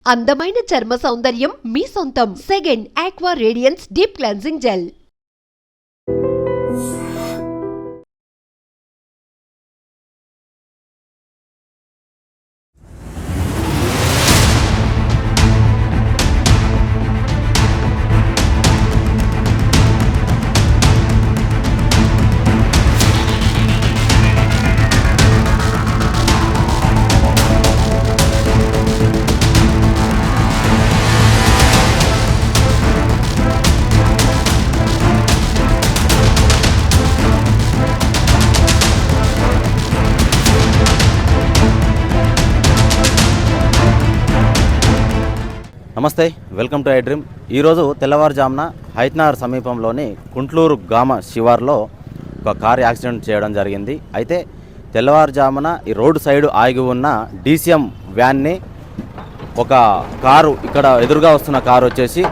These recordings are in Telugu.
అందమైన చర్మ సౌందర్యం మీ సొంతం. Second aqua radiance deep cleansing gel. నమస్తే, వెల్కమ్ టు ఐ డ్రీమ్. ఈరోజు తెల్లవారుజామున హైత్నగర్ సమీపంలోని కుంట్లూరు గ్రామ శివార్లో ఒక కారు యాక్సిడెంట్ చేయడం జరిగింది. అయితే తెల్లవారుజామున ఈ రోడ్డు సైడ్ ఆగి ఉన్న DCM వ్యాన్ని ఒక కారు, ఇక్కడ ఎదురుగా వస్తున్న కారు వచ్చేసి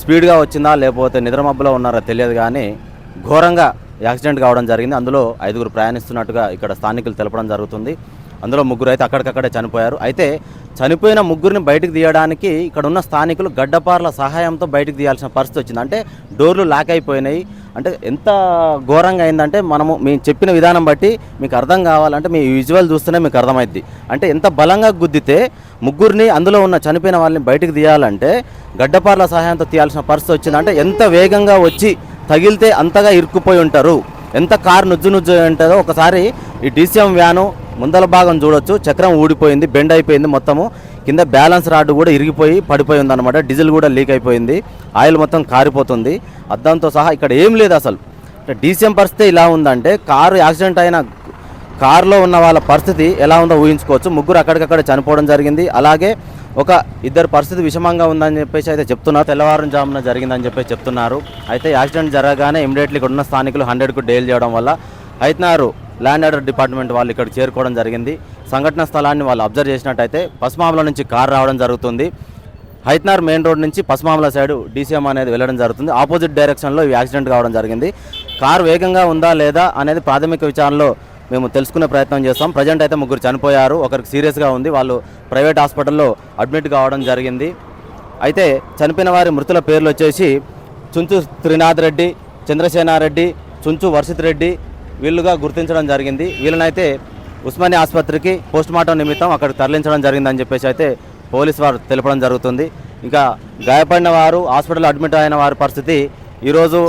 స్పీడ్గా వచ్చిందా లేకపోతే నిద్రమబ్బులో ఉన్నారో తెలియదు కానీ ఘోరంగా యాక్సిడెంట్ కావడం జరిగింది. అందులో 5గురు ప్రయాణిస్తున్నట్టుగా ఇక్కడ స్థానికులు తెలపడం జరుగుతుంది. అందులో 3 అయితే అక్కడికక్కడే చనిపోయారు. అయితే చనిపోయిన 3ని బయటకు తీయడానికి ఇక్కడ ఉన్న స్థానికులు గడ్డపార్ల సహాయంతో బయటకు తీయాల్సిన పరిస్థితి వచ్చింది. అంటే డోర్లు లాక్ అయిపోయినాయి. అంటే ఎంత ఘోరంగా అయిందంటే మేము చెప్పిన విధానం బట్టి మీకు అర్థం కావాలంటే మీ విజువల్ చూస్తేనే మీకు అర్థమైద్ది. అంటే ఎంత బలంగా గుద్దితే 3ని అందులో ఉన్న చనిపోయిన వాళ్ళని బయటకు తీయాలంటే గడ్డపార్ల సహాయంతో తీయాల్సిన పరిస్థితి వచ్చింది. అంటే ఎంత వేగంగా వచ్చి తగిలితే అంతగా ఇరుక్కుపోయి ఉంటారు, ఎంత కారు నుజ్జు ఉంటుందో ఒకసారి ఈ DCM వ్యాను ముందల భాగం చూడొచ్చు. చక్రం ఊడిపోయింది, బెండ్ అయిపోయింది, మొత్తము కింద బ్యాలెన్స్ రాడ్ కూడా ఇరిగిపోయి పడిపోయి ఉందన్నమాట. డీజిల్ కూడా లీక్ అయిపోయింది, ఆయిల్ మొత్తం కారిపోతుంది, అద్దంతో సహా ఇక్కడ ఏం లేదు అసలు. DCM పరిస్థితి ఇలా ఉందంటే కారు యాక్సిడెంట్ అయిన కారులో ఉన్న వాళ్ళ పరిస్థితి ఎలా ఉందో ఊహించుకోవచ్చు. 3 అక్కడికక్కడ చనిపోవడం జరిగింది. అలాగే ఒక 2 పరిస్థితి విషమంగా ఉందని చెప్పేసి అయితే చెప్తున్నారు. తెల్లవారుజామున జరిగిందని చెప్పేసి చెప్తున్నారు. అయితే యాక్సిడెంట్ జరగగానే ఇమీడియట్లీ ఇక్కడ ఉన్న స్థానికులు 100కు డైల్ చేయడం వల్ల హైత్నగర్ ల్యాండ్ ఆర్డర్ డిపార్ట్మెంట్ వాళ్ళు ఇక్కడ చేరుకోవడం జరిగింది. సంఘటన స్థలాన్ని వాళ్ళు అబ్జర్వ్ చేసినట్టయితే పసుమామల నుంచి కారు రావడం జరుగుతుంది. హైత్నగర్ మెయిన్ రోడ్ నుంచి పసుమామల సైడ్ DCM అనేది వెళ్ళడం జరుగుతుంది. ఆపోజిట్ డైరెక్షన్లో ఈ యాక్సిడెంట్ కావడం జరిగింది. కారు వేగంగా ఉందా లేదా అనేది ప్రాథమిక విచారణలో మేము తెలుసుకునే ప్రయత్నం చేస్తాం. ప్రజెంట్ అయితే 3 చనిపోయారు, ఒకరికి సీరియస్గా ఉంది, వాళ్ళు ప్రైవేట్ హాస్పిటల్లో అడ్మిట్ కావడం జరిగింది. అయితే చనిపోయిన వారి మృతుల పేర్లు వచ్చేసి చుంచు త్రినాథ్ రెడ్డి, చంద్రసేనారెడ్డి, చుంచు వర్షిత్ రెడ్డి వీళ్ళుగా గుర్తించడం జరిగింది. వీళ్ళనైతే ఉస్మానియా ఆసుపత్రికి పోస్టుమార్టం నిమిత్తం అక్కడికి తరలించడం జరిగిందని చెప్పేసి అయితే పోలీసు వారు తెలపడం జరుగుతుంది. ఇంకా గాయపడిన వారు హాస్పిటల్ అడ్మిట్ అయిన వారి పరిస్థితి ఈరోజు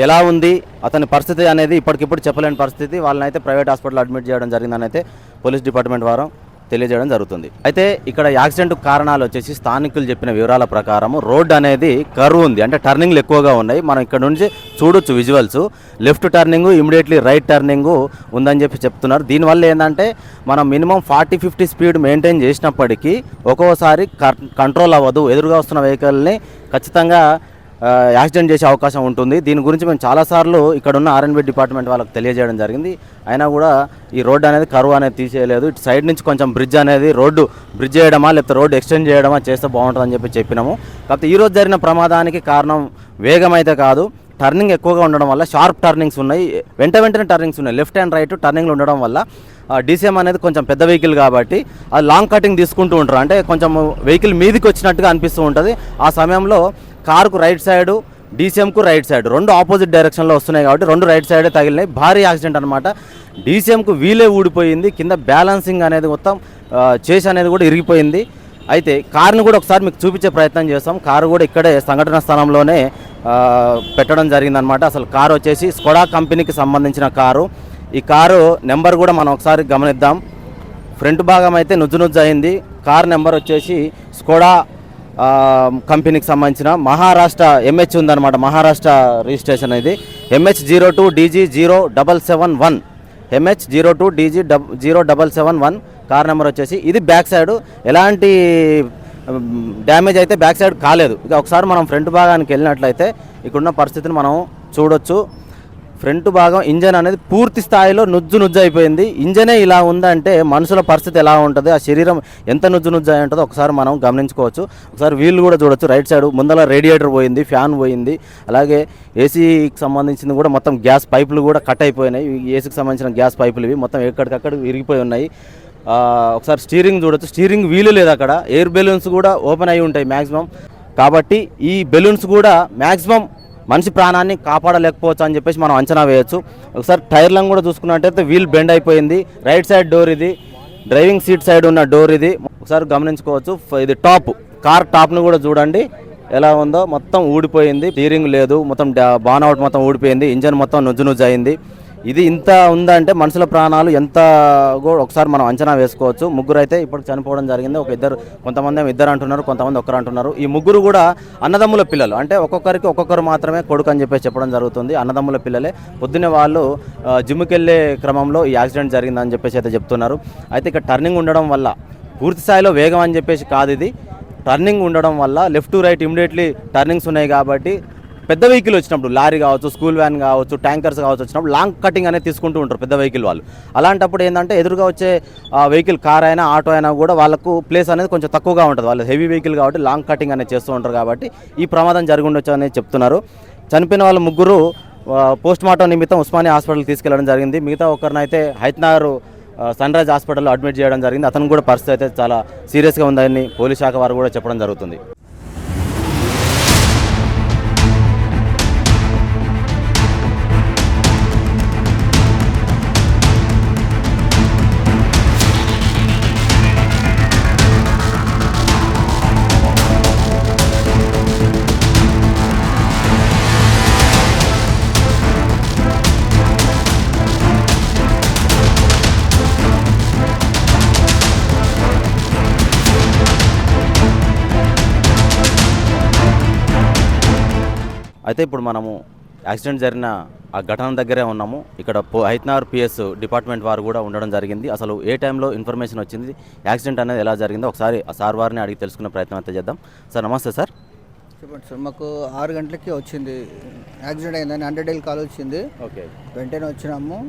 ఎలా ఉంది, అతని పరిస్థితి అనేది ఇప్పటికిప్పుడు చెప్పలేని పరిస్థితి. వాళ్ళనైతే ప్రైవేట్ హాస్పిటల్ అడ్మిట్ చేయడం జరిగిందని అయితే పోలీస్ డిపార్ట్మెంట్ వారు తెలియజేయడం జరుగుతుంది. అయితే ఇక్కడ యాక్సిడెంట్ కారణాలు వచ్చేసి స్థానికులు చెప్పిన వివరాల ప్రకారము రోడ్ అనేది కర్వ్ ఉంది, అంటే టర్నింగ్లు ఎక్కువగా ఉన్నాయి. మనం ఇక్కడ నుంచి చూడొచ్చు visuals. Left turning, immediately right turning ఉందని చెప్పి చెప్తున్నారు. దీనివల్ల ఏంటంటే మనం మినిమం 40-50 స్పీడ్ మెయింటైన్ చేసినప్పటికీ ఒక్కోసారి కంట్రోల్ అవ్వదు. ఎదురుగా వస్తున్న వెహికల్ని ఖచ్చితంగా యాక్సిడెంట్ చేసే అవకాశం ఉంటుంది. దీని గురించి మేము చాలాసార్లు ఇక్కడ ఉన్న R&B డిపార్ట్మెంట్ వాళ్ళకి తెలియజేయడం జరిగింది. అయినా కూడా ఈ రోడ్డు అనేది కరువు అనేది తీసేయలేదు. ఇటు సైడ్ నుంచి కొంచెం బ్రిడ్జ్ అనేది బ్రిడ్జ్ చేయడమా లేకపోతే రోడ్డు ఎక్స్టెండ్ చేయడమా చేస్తే బాగుంటుందని చెప్పి చెప్పినాము. కాకపోతే ఈరోజు జరిగిన ప్రమాదానికి కారణం వేగం అయితే కాదు, టర్నింగ్ ఎక్కువగా ఉండడం వల్ల షార్ప్ టర్నింగ్స్ ఉన్నాయి, వెంటనే టర్నింగ్స్ ఉన్నాయి, లెఫ్ట్ అండ్ రైట్ టర్నింగ్లు ఉండడం వల్ల DCM అనేది కొంచెం పెద్ద వెహికల్ కాబట్టి అది లాంగ్ కటింగ్ తీసుకుంటూ ఉంటారు. అంటే కొంచెం వెహికల్ మీదికి వచ్చినట్టుగా అనిపిస్తూ ఉంటుంది. ఆ సమయంలో కారుకు రైట్ సైడు, DCMకు రైట్ సైడ్ 2 ఆపోజిట్ డైరెక్షన్లో వస్తున్నాయి కాబట్టి 2 రైట్ సైడే తగిలినాయి. భారీ యాక్సిడెంట్ అనమాట. DCMకు వీలే ఊడిపోయింది, కింద బ్యాలెన్సింగ్ అనేది మొత్తం చేసి అనేది కూడా ఇరిగిపోయింది. అయితే కారుని కూడా ఒకసారి మీకు చూపించే ప్రయత్నం చేస్తాం. కారు కూడా ఇక్కడే సంఘటన స్థలంలోనే పెట్టడం జరిగిందనమాట. అసలు కారు వచ్చేసి స్కోడా కంపెనీకి సంబంధించిన కారు. ఈ కారు నెంబర్ కూడా మనం ఒకసారి గమనిద్దాం. ఫ్రంట్ భాగం అయితే నుజ్జు అయింది. కారు నెంబర్ వచ్చేసి స్కోడా కంపెనీకి సంబంధించిన మహారాష్ట్ర MH ఉందన్నమాట. మహారాష్ట్ర రిజిస్ట్రేషన్ ఇది MH02DG0771, MH02DG0771 కార్ నెంబర్ వచ్చేసి. ఇది బ్యాక్ సైడ్ ఎలాంటి డ్యామేజ్ అయితే బ్యాక్ సైడ్ కాలేదు. ఇక ఒకసారి మనం ఫ్రంట్ భాగానికి వెళ్ళినట్లయితే ఇక్కడున్న పరిస్థితిని మనం చూడొచ్చు. ఫ్రంట్ భాగం ఇంజన్ అనేది పూర్తి స్థాయిలో నుజ్జు అయిపోయింది. ఇంజనే ఇలా ఉందంటే మనుషుల పరిస్థితి ఎలా ఉంటుంది, ఆ శరీరం ఎంత నుజ్జు అయి ఉంటుందో ఒకసారి మనం గమనించుకోవచ్చు. ఒకసారి వీళ్ళు కూడా చూడొచ్చు. రైట్ సైడ్ ముందర రేడియేటర్ పోయింది, ఫ్యాన్ పోయింది, అలాగే ఏసీకి సంబంధించింది కూడా మొత్తం గ్యాస్ పైపులు కూడా కట్ అయిపోయినాయి. ఏసీకి సంబంధించిన గ్యాస్ పైపులు ఇవి మొత్తం ఎక్కడికక్కడ విరిగిపోయి ఉన్నాయి. ఒకసారి స్టీరింగ్ చూడొచ్చు, స్టీరింగ్ వీలు లేదు అక్కడ. ఎయిర్ బెలూన్స్ కూడా ఓపెన్ అయి ఉంటాయి మ్యాక్సిమం. కాబట్టి ఈ బెలూన్స్ కూడా మ్యాక్సిమం మనిషి ప్రాణాన్ని కాపాడలేకపోవచ్చు అని చెప్పేసి మనం అంచనా వేయచ్చు. ఒకసారి టైర్లను కూడా చూసుకున్నట్టయితే వీల్ బెండ్ అయిపోయింది. రైట్ సైడ్ డోర్ ఇది, డ్రైవింగ్ సీట్ సైడ్ ఉన్న డోర్ ఇది. ఒకసారి గమనించుకోవచ్చు. ఇది టాప్, కార్ టాప్ను కూడా చూడండి ఎలా ఉందో, మొత్తం ఊడిపోయింది. స్టీరింగ్ లేదు, మొత్తం బానౌట్ మొత్తం ఊడిపోయింది. ఇంజన్ మొత్తం నుజ్జు అయింది. ఇది ఇంత ఉందంటే మనుషుల ప్రాణాలు ఎంత కూడా ఒకసారి మనం అంచనా వేసుకోవచ్చు. ముగ్గురు అయితే ఇప్పుడు చనిపోవడం జరిగింది. కొంతమంది ఇద్దరు అంటున్నారు, కొంతమంది ఒక్కరు అంటున్నారు. ఈ ముగ్గురు కూడా అన్నదమ్ముల పిల్లలు, అంటే ఒక్కొక్కరికి ఒక్కొక్కరు మాత్రమే కొడుకు అని చెప్పేసి చెప్పడం జరుగుతుంది. అన్నదమ్ముల పిల్లలే. పొద్దున్నే వాళ్ళు జిమ్కి వెళ్ళే క్రమంలో ఈ యాక్సిడెంట్ జరిగిందని చెప్పేసి అయితే చెప్తున్నారు. అయితే ఇక్కడ టర్నింగ్ ఉండడం వల్ల, పూర్తి స్థాయిలో వేగం అని చెప్పేసి కాదు, ఇది టర్నింగ్ ఉండడం వల్ల left to right immediately turnings ఉన్నాయి కాబట్టి పెద్ద వెహికల్ వచ్చినప్పుడు, లారీ కావచ్చు, స్కూల్ వ్యాన్ కావచ్చు, ట్యాంకర్స్ కావచ్చు, వచ్చినప్పుడు లాంగ్ కటింగ్ అనేది తీసుకుంటూ ఉంటారు పెద్ద వెహికల్ వాళ్ళు. అలాంటప్పుడు ఏంటంటే ఎదురుగా వచ్చే వెహికల్, కార్ అయినా ఆటో అయినా కూడా వాళ్ళకు ప్లేస్ అనేది కొంచెం తక్కువగా ఉంటుంది. వాళ్ళు హెవీ వెహికల్ కాబట్టి లాంగ్ కటింగ్ అనేది చేస్తూ ఉంటారు. కాబట్టి ఈ ప్రమాదం జరిగి ఉండొచ్చు అనేది చెప్తున్నారు. చనిపోయిన వాళ్ళ ముగ్గురు పోస్ట్ మార్టం నిమిత్తం ఉస్మానియా హాస్పిటల్కి తీసుకెళ్లడం జరిగింది. మిగతా ఒకరినైతే హైత్నగర్ సన్ రైజ్ హాస్పిటల్లో అడ్మిట్ చేయడం జరిగింది. అతను కూడా పరిస్థితి అయితే చాలా సీరియస్గా ఉందని పోలీస్ శాఖ వారు కూడా చెప్పడం జరుగుతుంది. అయితే ఇప్పుడు మనము యాక్సిడెంట్ జరిగిన ఆ ఘటన దగ్గరే ఉన్నాము. ఇక్కడ హైత్నగర్ పిఎస్ డిపార్ట్మెంట్ వారు కూడా ఉండడం జరిగింది. అసలు ఏ టైంలో ఇన్ఫర్మేషన్ వచ్చింది, యాక్సిడెంట్ అనేది ఎలా జరిగిందో ఒకసారి ఆ సార్ వారిని అడిగి తెలుసుకునే ప్రయత్నం అయితే చేద్దాం. సార్ నమస్తే సార్. చెప్పండి సార్. మాకు 6 గంటలకి వచ్చింది, యాక్సిడెంట్ అయిందని 100 కాల్ వచ్చింది. ఓకే. వెంటనే వచ్చినాము.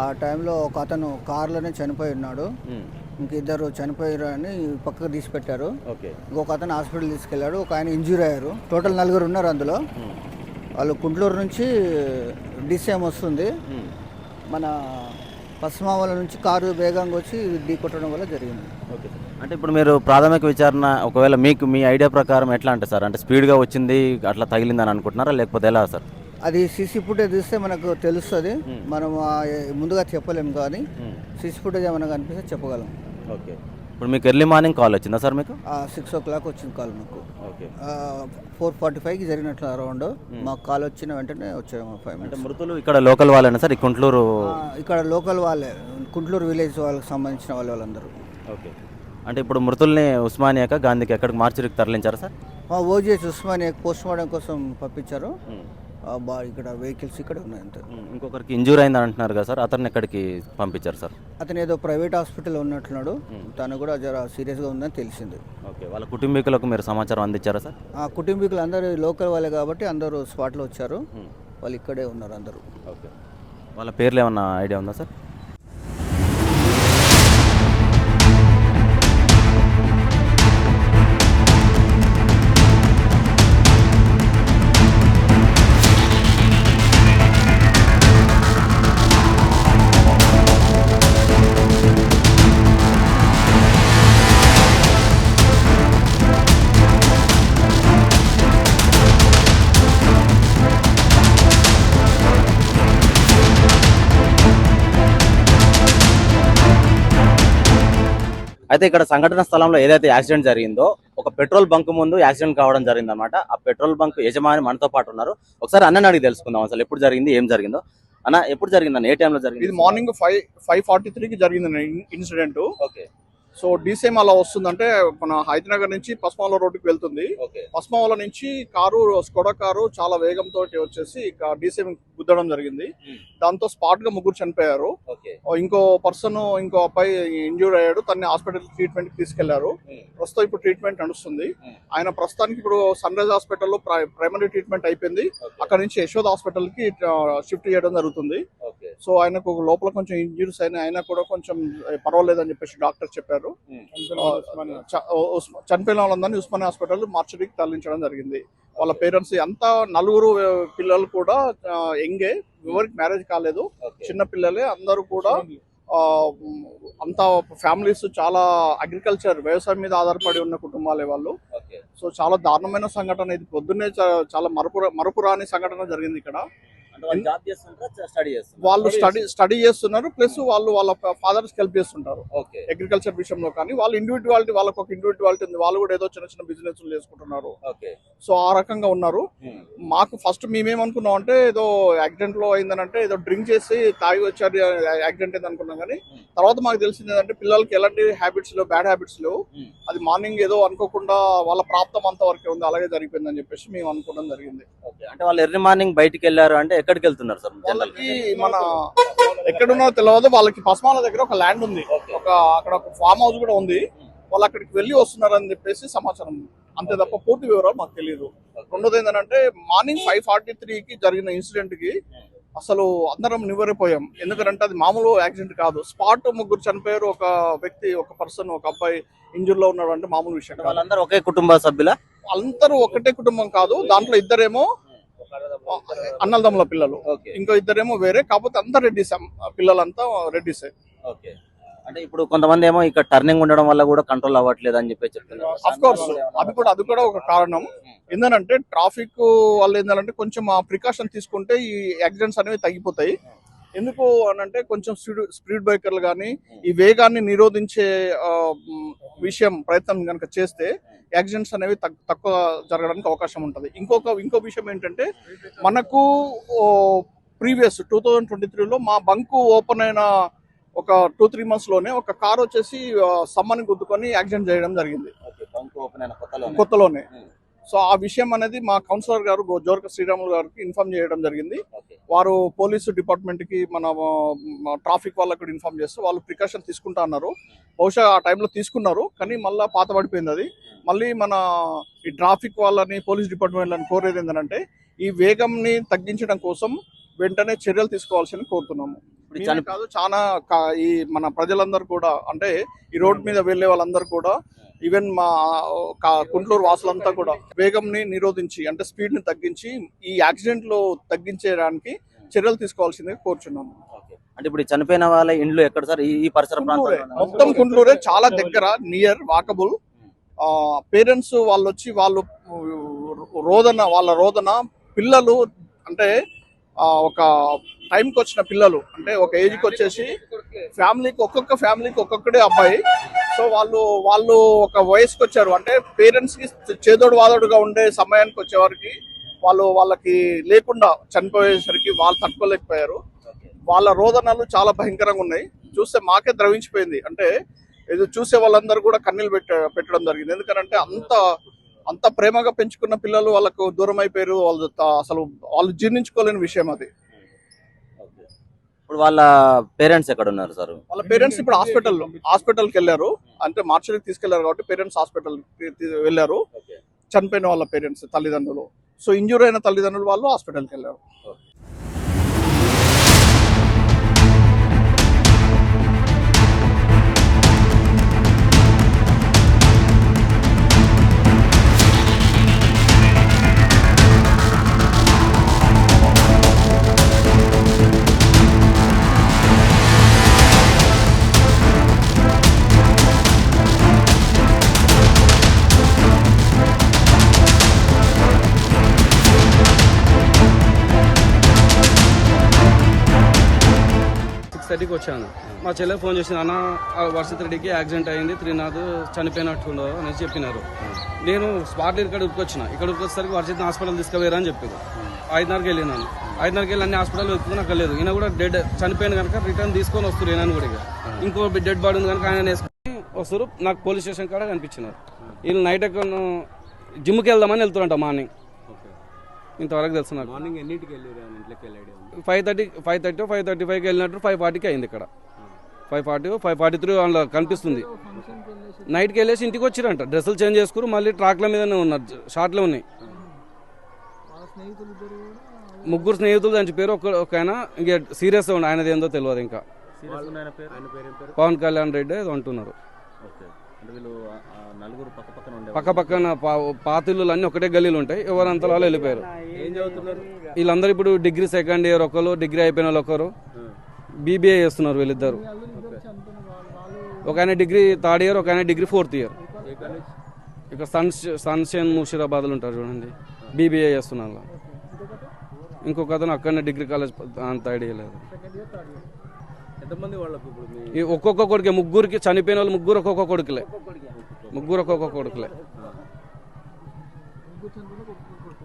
ఆ టైంలో ఒక అతను కార్లోనే చనిపోయి ఉన్నాడు. ఇంక ఇద్దరు చనిపోయారు అని పక్కకు తీసి పెట్టారు. ఇంకొక అతను హాస్పిటల్ తీసుకెళ్లాడు. ఒక ఆయన ఇంజూరీ అయ్యారు. టోటల్ 4 ఉన్నారు అందులో. వాళ్ళు గుంటూరు నుంచి డిసిఎం వస్తుంది, మన పశ్చిమావల నుంచి కారు వేగంగా వచ్చి ఢీ కొట్టడం వల్ల జరిగింది. ఓకే. అంటే ఇప్పుడు మీరు ప్రాథమిక విచారణ, ఒకవేళ మీకు మీ ఐడియా ప్రకారం ఎట్లా అంటే సార్, అంటే స్పీడ్గా వచ్చింది అట్లా తగిలిందని అనుకుంటున్నారా, లేకపోతే ఎలా సార్? అది సీసీ ఫుటేజ్ చూస్తే మనకు తెలుస్తుంది. మనం ముందుగా చెప్పలేము, కానీ సీసీ ఫుటేజ్ ఏమైనా కనిపిస్తే చెప్పగలం. ఓకే. ఇప్పుడు మీకు ఎర్లీ మార్నింగ్ కాల్ వచ్చిందా సార్? మీకు 6 o'clock వచ్చింది కాల్ మాకు. ఓకే. 4:45కి జరిగినట్లు అరౌండ్ మాకు కాల్ వచ్చిన వెంటనే వచ్చాము. 5 minutes. అంటే మృతులు ఇక్కడ లోకల్ వాళ్ళేనా సార్? ఈ గుంటూరు ఇక్కడ లోకల్ వాళ్ళే, గుంటూరు విలేజ్ వాళ్ళకి సంబంధించిన వాళ్ళందరూ. ఓకే. అంటే ఇప్పుడు మృతుల్ని ఉస్మానియాక గాంధీకి ఎక్కడికి మార్చిరికి తరలించారా sir? OGH Osmania post mortem కోసం పంపించారు. ఇక్కడ వెహికల్స్ ఇక్కడ ఉన్నాయి అంతే. ఇంకొకరికి ఇంజూరీ అయిందని అంటున్నారు కదా సార్, అతన్ని ఎక్కడికి పంపించారు సార్? అతను ఏదో ప్రైవేట్ హాస్పిటల్లో ఉన్నట్లున్నాడు. తను కూడా జర సీరియస్గా ఉందని తెలిసింది. ఓకే. వాళ్ళ కుటుంబీకులకు మీరు సమాచారం అందించారా సార్? ఆ కుటుంబీకులు అందరూ లోకల్ వాళ్ళే కాబట్టి అందరూ స్పాట్లో వచ్చారు. వాళ్ళు ఇక్కడే ఉన్నారు అందరూ. ఓకే. వాళ్ళ పేర్లు ఏమన్నా ఐడియా ఉందా సార్? అయితే ఇక్కడ సంఘటన స్థలంలో ఏదైతే యాక్సిడెంట్ జరిగిందో ఒక పెట్రోల్ బంక్ ముందు యాక్సిడెంట్ కావడం జరిగింది అనమాట. ఆ పెట్రోల్ బంక్ యజమాని మనతో పాటు ఉన్నారు. ఒకసారి అన్నని అడిగి తెలుసుకుందాం అసలు ఎప్పుడు జరిగింది, ఏం జరిగిందో. అన్న, ఎప్పుడు జరిగింది అన్న, ఏ టైంలో జరిగింది? ఇది మార్నింగ్ 5:43కి జరిగింది ఇన్సిడెంట్. ఓకే. సో డీసీఎం అలా వస్తుందంటే మన హైదరాబాద్ నుంచి పశ్చిమావల రోడ్డుకి వెళ్తుంది. పశ్చిమావల నుంచి స్కోడా కారు చాలా వేగంతో వచ్చేసి డీసీఎం గుద్దడం జరిగింది. దాంతో స్పాట్ గా 3 చనిపోయారు. ఇంకో అబ్బాయి ఇంజూర్ అయ్యాడు. తన్ని హాస్పిటల్ ట్రీట్మెంట్ కి తీసుకెళ్లారు. ప్రస్తుతం ఇప్పుడు ట్రీట్మెంట్ నడుస్తుంది. ఆయన ప్రస్తుతానికి ఇప్పుడు సన్ రైజ్ హాస్పిటల్లో ప్రైమరీ ట్రీట్మెంట్ అయిపోయింది. అక్కడ నుంచి యశోద హాస్పిటల్ కి షిఫ్ట్ చేయడం జరుగుతుంది. సో ఆయనకు లోపల కొంచెం ఇంజూరీస్ అయినా, ఆయన కూడా కొంచెం పర్వాలేదని చెప్పేసి డాక్టర్ చెప్పారు. చనిపోయిన వాళ్ళందరినీ ఉస్మానియా హాస్పిటల్ మార్చరీకి తరలించడం జరిగింది. వాళ్ళ పేరెంట్స్ అంతా 4 పిల్లలు కూడా ఎంగే, ఎవరికి మ్యారేజ్ కాలేదు, చిన్న పిల్లలే. అందరూ కూడా అంతా ఫ్యామిలీస్ చాలా అగ్రికల్చర్ వ్యవసాయం మీద ఆధారపడి ఉన్న కుటుంబాలే వాళ్ళు. సో చాలా దారుణమైన సంఘటన ఇది. పొద్దున్నే చాలా మరపురాని సంఘటన జరిగింది ఇక్కడ. వాళ్ళు స్టడీ చేస్తున్నారు, ప్లస్ వాళ్ళు వాళ్ళ ఫాదర్స్ హెల్ప్ చేస్తుంటారు అగ్రికల్చర్ విషయంలో. కానీ వాళ్ళ ఇండివిజువాలిటీ, వాళ్ళకి ఒక ఇండివిజువాలిటీ ఉంది. వాళ్ళు కూడా ఏదో చిన్న చిన్న బిజినెస్ చేసుకుంటున్నారు. సో ఆ రకంగా ఉన్నారు. మాకు ఫస్ట్ మేమేమనుకున్నాం అంటే ఏదో యాక్సిడెంట్ లో అయిందనంటే ఏదో డ్రింక్ చేసి తాగి వచ్చారు యాక్సిడెంట్ అయింది అనుకున్నాం. కానీ తర్వాత మాకు తెలిసింది ఏంటంటే పిల్లలకి ఎలాంటి హ్యాబిట్స్ లేవు, బ్యాడ్ హ్యాబిట్స్ లేవు. అది మార్నింగ్ ఏదో అనుకోకుండా వాళ్ళ ప్రాప్తం అంత వరకే ఉంది, అలాగే జరిగిపోయిందని చెప్పేసి మేము అనుకోవడం జరిగింది. అంటే వాళ్ళు ఎర్లీ మార్నింగ్ బయటికి వెళ్ళారు అంటే ఎక్కడికి వెళ్తున్నారు సార్? వాళ్ళకి మన ఎక్కడున్నారో తెలియదు. వాళ్ళకి పస్మాల దగ్గర ఒక ల్యాండ్ ఉంది, అక్కడ ఒక ఫామ్ హౌస్ కూడా ఉంది. వాళ్ళు అక్కడికి వెళ్ళి వస్తున్నారని చెప్పేసి సమాచారం, అంతే తప్ప పూర్తి వివరాలు మాకు తెలియదు. రెండోది ఏంటంటే మార్నింగ్ 5:43కి జరిగిన ఇన్సిడెంట్ కి అసలు అందరం నివ్వరిపోయాం. ఎందుకంటే అది మామూలు యాక్సిడెంట్ కాదు. స్పాట్ ముగ్గురు చనిపోయారు, ఒక వ్యక్తి, ఒక పర్సన్, ఒక అబ్బాయి ఇంజూర్ లో ఉన్నాడు అంటే మామూలు విషయం. వాళ్ళందరూ ఒకే కుటుంబ సభ్యుల? అందరూ ఒకటే కుటుంబం కాదు. దాంట్లో ఇద్దరేమో అన్నదమ్ముల పిల్లలు, ఇంకో ఇద్దరేమో వేరే. కాకపోతే అంతా రెడ్డిస్, పిల్లలంతా రెడ్డిసే. అంటే ఇప్పుడు కొంతమంది ఏమో ఇక్కడ టర్నింగ్ ఉండడం వల్ల కూడా కంట్రోల్ అవ్వట్లేదు అని చెప్పి చెప్తున్నారు. అఫ్ కోర్స్ అది కూడా ఒక కారణం. ఏంటంటే ట్రాఫిక్ వల్ల ఏంటంటే కొంచెం ప్రికాషన్ తీసుకుంటే ఈ యాక్సిడెంట్స్ అనేవి తగ్గిపోతాయి. ఎందుకు అనంటే కొంచెం స్పీడ్ బ్రేకర్లు కానీ ఈ వేగాన్ని నిరోధించే ప్రయత్నం కనుక చేస్తే యాక్సిడెంట్స్ అనేవి తక్కువ జరగడానికి అవకాశం ఉంటుంది. ఇంకో విషయం ఏంటంటే మనకు ప్రీవియస్ 2023లో మా బంకు ఓపెన్ అయిన ఒక 2-3 months లోనే ఒక కార్ వచ్చేసి సమ్మని గుద్దుకొని యాక్సిడెంట్ చేయడం జరిగింది కొత్తలోనే. సో ఆ విషయం అనేది మా కౌన్సిలర్ గారు జోరక శ్రీరాములు గారికి ఇన్ఫార్మ్ చేయడం జరిగింది. వారు పోలీసు డిపార్ట్మెంట్ కి మన ట్రాఫిక్ వాళ్ళకి ఇన్ఫార్మ్ చేస్తే వాళ్ళు ప్రికాషన్ తీసుకుంటా అన్నారు. బహుశా ఆ టైంలో తీసుకున్నారు, కానీ మళ్ళీ పాత పడిపోయింది అది. మళ్ళీ మన ఈ ట్రాఫిక్ వాళ్ళని, పోలీస్ డిపార్ట్మెంట్లను కోరేది ఏంటంటే ఈ వేగంని తగ్గించడం కోసం వెంటనే చర్యలు తీసుకోవాల్సింది కోరుతున్నాము. కాదు, చాలా ఈ మన ప్రజలందరూ కూడా, అంటే ఈ రోడ్ మీద వెళ్లే వాళ్ళందరూ కూడా, ఈవెన్ మా కుంట్లూరు వాసులంతా కూడా వేగంని నిరోధించి, అంటే స్పీడ్ ని తగ్గించి ఈ యాక్సిడెంట్ లో తగ్గించడానికి చర్యలు తీసుకోవాల్సిందిగా కోరుచున్నాము. అంటే ఇప్పుడు చనిపోయిన వాళ్ళ ఇండ్లు ఎక్కడ సార్? ఈ పరిసర మొత్తం కుంట్లూరే, చాలా దగ్గర, నియర్ వాకబుల్. పేరెంట్స్ వాళ్ళు వచ్చి వాళ్ళ రోదన పిల్లలు, అంటే ఒక టైంకి వచ్చిన పిల్లలు, అంటే ఒక ఏజ్కి వచ్చేసి ఒక్కొక్క ఫ్యామిలీకి ఒక్కొక్కడే అబ్బాయి. సో వాళ్ళు ఒక వయసుకి వచ్చారు, అంటే పేరెంట్స్ కి చేదోడు వాదోడుగా ఉండే సమయానికి వచ్చేవారికి వాళ్ళకి లేకుండా చనిపోయేసరికి వాళ్ళు తట్టుకోలేకపోయారు. వాళ్ళ రోదనలు చాలా భయంకరంగా ఉన్నాయి. చూస్తే మాకే ద్రవించిపోయింది. అంటే ఇది చూసే వాళ్ళందరూ కూడా కన్నీళ్ళు పెట్టడం జరిగింది. ఎందుకంటే అంత ప్రేమగా పెంచుకున్న పిల్లలు వాళ్ళకు దూరం అయిపోయారు. వాళ్ళు జీర్ణించుకోలేని విషయం అది. ఇప్పుడు వాళ్ళ పేరెంట్స్ ఎక్కడ ఉన్నారు సార్? వాళ్ళ పేరెంట్స్ ఇప్పుడు హాస్పిటల్కి వెళ్ళారు. అంటే మార్చికి తీసుకెళ్లారు కాబట్టి పేరెంట్స్ హాస్పిటల్కి వెళ్ళారు. చనిపోయిన వాళ్ళ పేరెంట్స్, తల్లిదండ్రులు. సో ఇంజూర్ అయిన తల్లిదండ్రులు వాళ్ళు హాస్పిటల్కి వెళ్ళారు. కి వచ్చాను. మా చెల్లె ఫోన్ చేసింది, అన్న వర్షిత్ రెడ్డికి యాక్సిడెంట్ అయింది, త్రినాథ్ చనిపోయినట్టు అని చెప్పినారు. నేను స్పాట్ ఇక్కడ ఉరికొచ్చిన. ఇక్కడ ఉరికొచ్చేసరికి వర్షిత్ హాస్పిటల్ తీసుకుపోయారు అని చెప్పారు. 5:30కి వెళ్ళినాను. 5:30కి వెళ్ళి అన్ని హాస్పిటల్ వెతుకుని అక్కడ లేదు. ఈయన కూడా డెడ్ చనిపోయిన కనుక రిటర్న్ తీసుకొని వస్తారు. ఈయన కూడా ఇక ఇంకో డెడ్ బాడీ ఉంది కనుక ఆయన వేసుకొని వస్తారు. నాకు పోలీస్ స్టేషన్ కాడ కనిపించినారు. వీళ్ళు నైట్ జిమ్కి వెళ్దామని వెళ్తారంట మార్నింగ్. ఇంతవరకు తెలుసు నాకు. మార్నింగ్ ఎన్నింటికి వెళ్ళారు? ఇంట్లోకి వెళ్ళాడు 5:35కి వెళ్ళినట్టు 5:40కి అయింది ఇక్కడ. 5:40, 5:43 అందులో కనిపిస్తుంది. నైట్కి వెళ్ళేసి ఇంటికి వచ్చిరంట. డ్రెస్సులు చేంజ్ చేసుకురు, మళ్ళీ ట్రాక్ల మీదనే ఉన్నారు, షార్ట్లో ఉన్నాయి. ముగ్గురు స్నేహితులు చనిపోయారు. ఒక ఆయన ఇంకా సీరియస్గా ఉండి, ఆయనది ఏందో తెలియదు. ఇంకా పవన్ కళ్యాణ్ రెడ్డి ఏదో అంటున్నారు. పక్క పక్కన పాతిళ్ళు అన్ని ఒకటే గల్లీలు ఉంటాయి. ఎవరంతా వాళ్ళు వెళ్ళిపోయారు. వీళ్ళందరూ ఇప్పుడు డిగ్రీ సెకండ్ ఇయర్, ఒకరు డిగ్రీ అయిపోయిన వాళ్ళు, ఒకరు BBA చేస్తున్నారు. వీళ్ళిద్దరు ఒక ఆయన డిగ్రీ 3rd ఇయర్, ఒక ఆయన డిగ్రీ 4th ఇయర్. ఇక్కడ సన్షైన్ ముషీరాబాద్లో ఉంటారు చూడండి, బీబీఏ చేస్తున్నారు. ఇంకొక అతను అక్కడనే డిగ్రీ కాలేజ్, అంత ఐడియా లేదు. ఎంతమంది వాళ్ళకు ఇప్పుడు మీ ఈ ఒక్కొక్క కొడుకే, ముగ్గురికి చనిపోయిన వాళ్ళు ముగ్గురు ఒక్కొక్క కొడుకులే, ముగ్గురు ఒక్కొక్క కొడుకులే,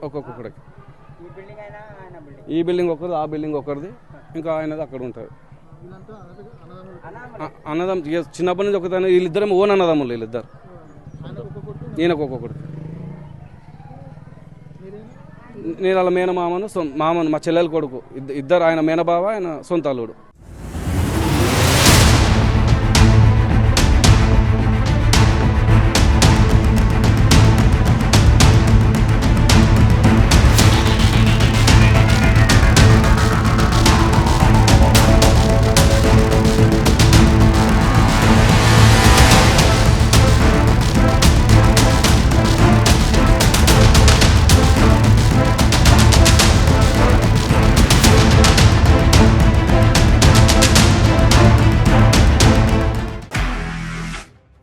ఒక్కొక్క కొడుకు. ఈ బిల్డింగ్ ఒకరిది, ఆ బిల్డింగ్ ఒకరిది, ఇంకా ఆయనది అక్కడ ఉంటుంది. అన్నదం చిన్నప్పటి నుంచి ఒకదాని, వీళ్ళిద్దరం ఓన్ అన్నదమ్ములు వీళ్ళిద్దరు. ఈయనకు ఒక్కొక్క కొడుకు. నేను వాళ్ళ మేనమామను, మామను, మా చెల్లెల కొడుకు. ఇద్దరు, ఆయన మేనబావ, ఆయన సొంత అల్లుడు.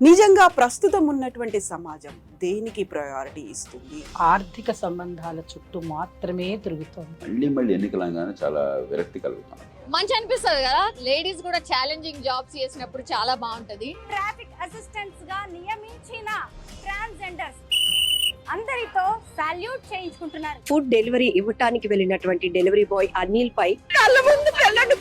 నిజంగా ప్రస్తుతం ఉన్నటువంటి సమాజం దేనికి ప్రయారిటీ ఇస్తుంది? ఆర్థిక సంబంధాల చుట్టూ మాత్రమే తిరుగుతోంది. మళ్ళీ ఎన్నికలంగానే చాలా విరక్తి కలుగుతాం. మంచి అనిపిస్తుంది కదా, లేడీస్ కూడా ఛాలెంజింగ్ జాబ్స్ చేసినప్పుడు చాలా బాగుంటది. ట్రాఫిక్ అసిస్టెంట్స్ గా నియమించిన ట్రాన్స్జెండర్స్ అందరితో సాల్యూట్ చేయించుకుంటున్నారు. ఫుడ్ డెలివరీ ఇవ్వటానికి వెళ్ళినటువంటి డెలివరీ బాయ్ అనిల్ పై కళ్ళ ముందు పెళ్ళండి